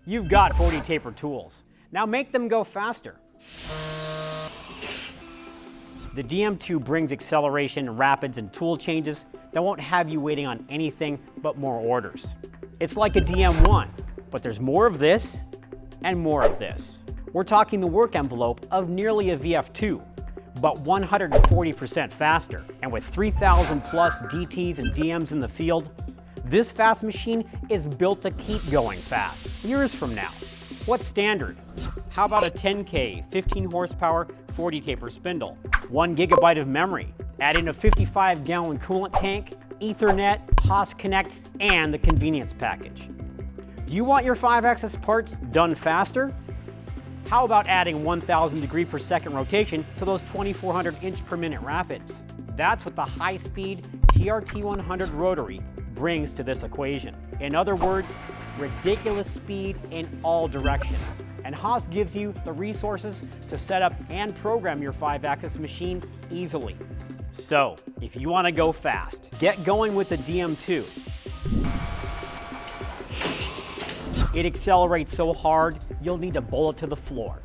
You've got 40 taper tools. Now make them go faster. The DM-2 brings acceleration, rapids, and tool changes that won't have you waiting on anything but more orders. It's like a DM-1, but there's more of this and more of this. We're talking the work envelope of nearly a VF2, but 140% faster. And with 3,000 plus DTs and DMs in the field, this fast machine is built to keep going fast, years from now. What's standard? How about a 10K, 15 horsepower, 40 taper spindle, 1 gigabyte of memory, add in a 55-gallon coolant tank, Ethernet, Haas Connect, and the convenience package. Do you want your 5-axis parts done faster? How about adding 1,000 degree per second rotation to those 2,400 inch per minute rapids? That's what the high-speed TRT100 rotary brings to this equation. In other words, ridiculous speed in all directions. And Haas gives you the resources to set up and program your 5-axis machine easily. So, if you want to go fast, get going with the DM-2. It accelerates so hard, you'll need to bowl it to the floor.